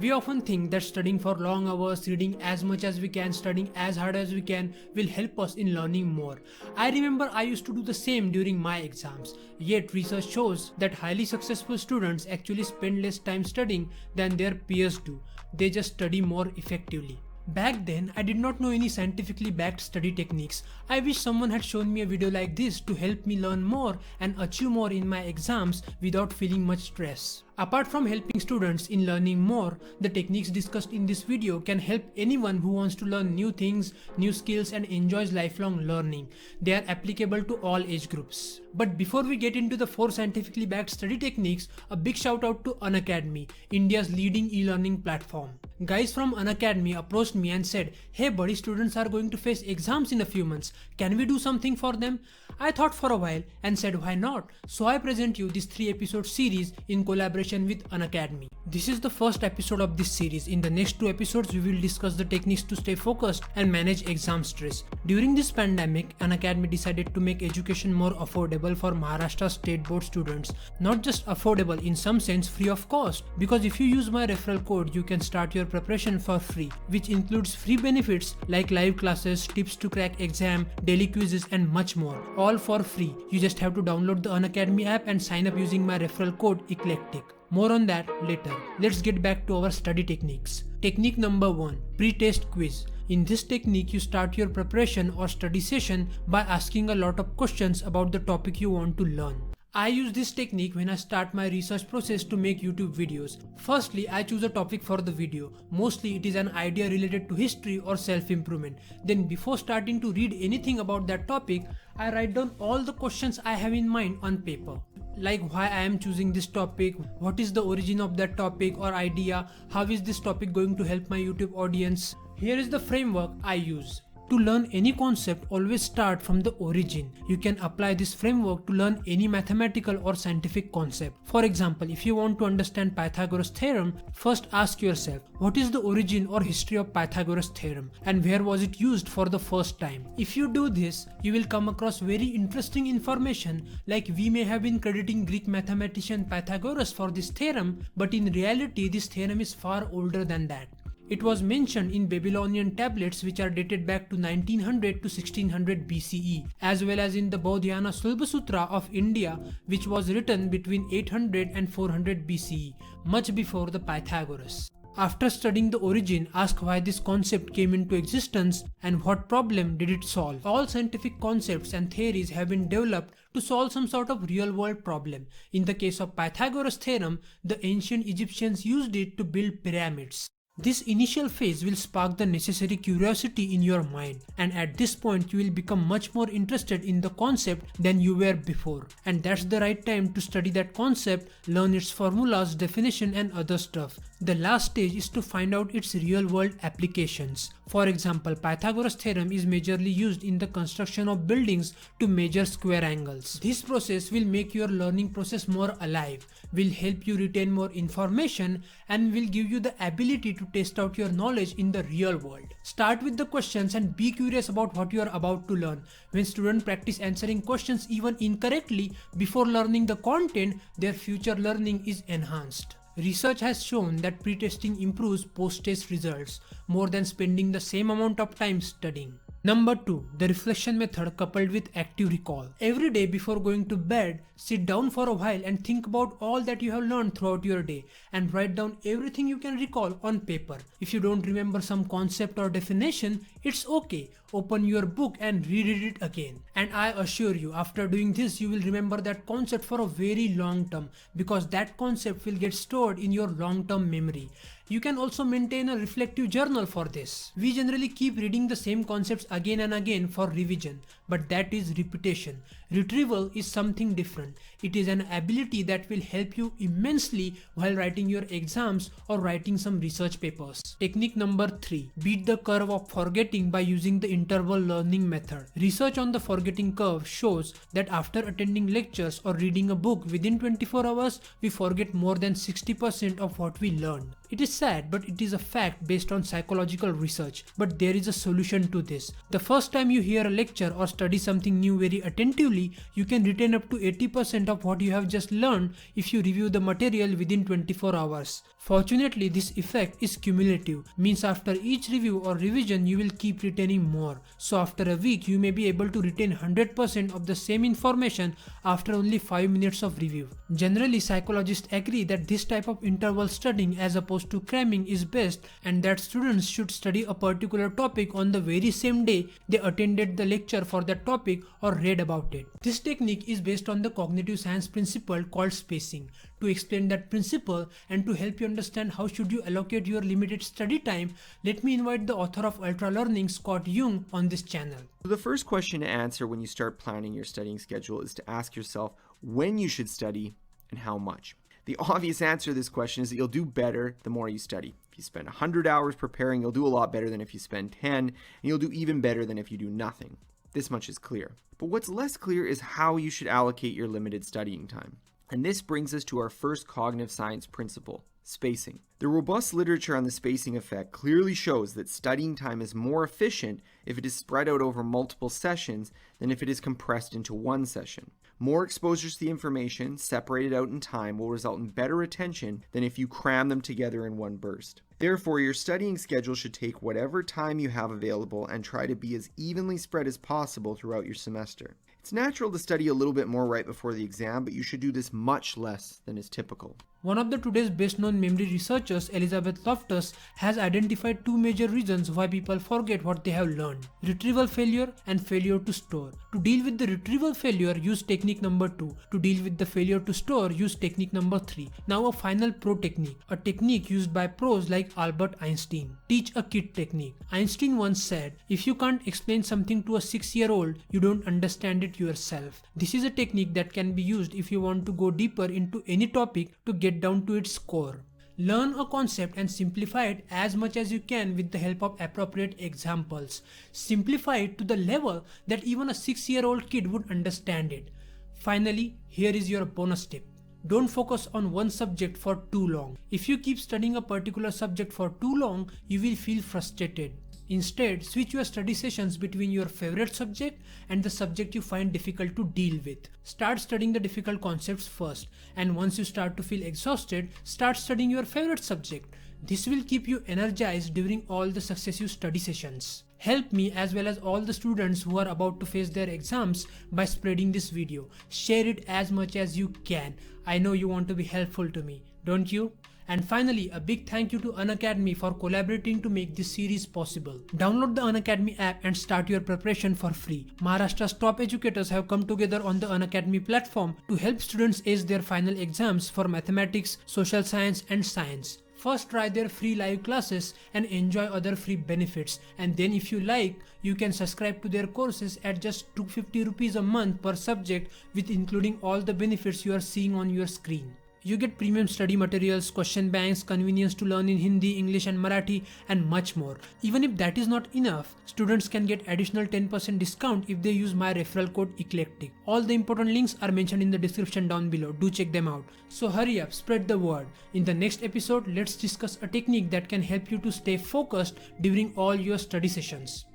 We often think that studying for long hours, reading as much as we can, studying as hard as we can will help us in learning more. I remember I used to do the same during my exams. Yet research shows that highly successful students actually spend less time studying than their peers do. They just study more effectively. Back then, I did not know any scientifically backed study techniques. I wish someone had shown me a video like this to help me learn more and achieve more in my exams without feeling much stress. Apart from helping students in learning more, the techniques discussed in this video can help anyone who wants to learn new things, new skills and enjoys lifelong learning. They are applicable to all age groups. But before we get into the 4 scientifically backed study techniques, a big shout out to Unacademy, India's leading e-learning platform. Guys from Unacademy approached me and said, "Hey buddy, students are going to face exams in a few months. Can we do something for them?" I thought for a while and said why not. So I present you this 3-episode series in collaboration with Unacademy. This is the first episode of this series. In the next 2 episodes we will discuss the techniques to stay focused and manage exam stress. During this pandemic, Unacademy decided to make education more affordable for Maharashtra State Board students. Not just affordable, in some sense free of cost. Because if you use my referral code, you can start your preparation for free, which includes free benefits like live classes, tips to crack exam, daily quizzes and much more. All for free. You just have to download the Unacademy app and sign up using my referral code Eclectic. More on that later. Let's get back to our study techniques. Technique number 1. Pre-test quiz. In this technique, you start your preparation or study session by asking a lot of questions about the topic you want to learn. I use this technique when I start my research process to make YouTube videos. Firstly, I choose a topic for the video. Mostly it is an idea related to history or self-improvement. Then before starting to read anything about that topic, I write down all the questions I have in mind on paper. Like why I am choosing this topic, what is the origin of that topic or idea, how is this topic going to help my YouTube audience. Here is the framework I use. To learn any concept, always start from the origin. You can apply this framework to learn any mathematical or scientific concept. For example, if you want to understand Pythagoras theorem, first ask yourself, what is the origin or history of Pythagoras theorem and where was it used for the first time? If you do this, you will come across very interesting information, like we may have been crediting Greek mathematician Pythagoras for this theorem, but in reality this theorem is far older than that. It was mentioned in Babylonian tablets which are dated back to 1900 to 1600 BCE, as well as in the Baudhayana Sulbasutra of India, which was written between 800 and 400 BCE, much before the Pythagoras. After studying the origin, ask why this concept came into existence and what problem did it solve. All scientific concepts and theories have been developed to solve some sort of real-world problem. In the case of Pythagoras theorem, the ancient Egyptians used it to build pyramids. This initial phase will spark the necessary curiosity in your mind, and at this point you will become much more interested in the concept than you were before. And that's the right time to study that concept, learn its formulas, definition and other stuff. The last stage is to find out its real world applications. For example, Pythagoras theorem is majorly used in the construction of buildings to measure square angles. This process will make your learning process more alive, will help you retain more information and will give you the ability to test out your knowledge in the real world. Start with the questions and be curious about what you are about to learn. When students practice answering questions even incorrectly before learning the content, their future learning is enhanced. Research has shown that pre-testing improves post-test results more than spending the same amount of time studying. Number 2. The reflection method coupled with active recall. Every day before going to bed, sit down for a while and think about all that you have learned throughout your day and write down everything you can recall on paper. If you don't remember some concept or definition, it's okay. Open your book and reread it again. And I assure you, after doing this, you will remember that concept for a very long term because that concept will get stored in your long-term memory. You can also maintain a reflective journal for this. We generally keep reading the same concepts again and again for revision, but that is repetition. Retrieval is something different. It is an ability that will help you immensely while writing your exams or writing some research papers. Technique number 3. Beat the curve of forgetting by using the interval learning method. Research on the forgetting curve shows that after attending lectures or reading a book within 24 hours, we forget more than 60% of what we learned. It is sad, but it is a fact based on psychological research. But there is a solution to this. The first time you hear a lecture or study something new very attentively, you can retain up to 80% of what you have just learned if you review the material within 24 hours. Fortunately, this effect is cumulative, means after each review or revision you will keep retaining more. So after a week you may be able to retain 100% of the same information after only 5 minutes of review. Generally, psychologists agree that this type of interval studying as opposed to cramming is best, and that students should study a particular topic on the very same day they attended the lecture for that topic or read about it. This technique is based on the cognitive science principle called spacing. To explain that principle and to help you understand how should you allocate your limited study time, let me invite the author of Ultra Learning, Scott Jung, on this channel. The first question to answer when you start planning your studying schedule is to ask yourself when you should study and how much. The obvious answer to this question is that you'll do better the more you study. If you spend 100 hours preparing, you'll do a lot better than if you spend 10, and you'll do even better than if you do nothing. This much is clear. But what's less clear is how you should allocate your limited studying time. And this brings us to our first cognitive science principle, spacing. The robust literature on the spacing effect clearly shows that studying time is more efficient if it is spread out over multiple sessions than if it is compressed into one session. More exposures to the information, separated out in time, will result in better retention than if you cram them together in one burst. Therefore, your studying schedule should take whatever time you have available and try to be as evenly spread as possible throughout your semester. It's natural to study a little bit more right before the exam, but you should do this much less than is typical. One of the today's best known memory researchers, Elizabeth Loftus, has identified two major reasons why people forget what they have learned: retrieval failure and failure to store. To deal with the retrieval failure, use technique number 2. To deal with the failure to store, use technique number 3. Now a final pro technique, a technique used by pros like Albert Einstein. Teach a kid technique. Einstein once said, if you can't explain something to a 6-year-old, you don't understand it yourself. This is a technique that can be used if you want to go deeper into any topic to get down to its core. Learn a concept and simplify it as much as you can with the help of appropriate examples. Simplify it to the level that even a 6-year-old kid would understand it. Finally, here is your bonus tip. Don't focus on one subject for too long. If you keep studying a particular subject for too long, you will feel frustrated. Instead, switch your study sessions between your favorite subject and the subject you find difficult to deal with. Start studying the difficult concepts first, and once you start to feel exhausted, start studying your favorite subject. This will keep you energized during all the successive study sessions. Help me as well as all the students who are about to face their exams by spreading this video. Share it as much as you can. I know you want to be helpful to me, don't you? And finally, a big thank you to Unacademy for collaborating to make this series possible. Download the Unacademy app and start your preparation for free. Maharashtra's top educators have come together on the Unacademy platform to help students ace their final exams for mathematics, social science and science. First try their free live classes and enjoy other free benefits, and then if you like, you can subscribe to their courses at just 250 rupees a month per subject, with including all the benefits you are seeing on your screen. You get premium study materials, question banks, convenience to learn in Hindi, English and Marathi, and much more. Even if that is not enough, students can get additional 10% discount if they use my referral code ECLECTIC. All the important links are mentioned in the description down below. Do check them out. So hurry up, spread the word. In the next episode, let's discuss a technique that can help you to stay focused during all your study sessions.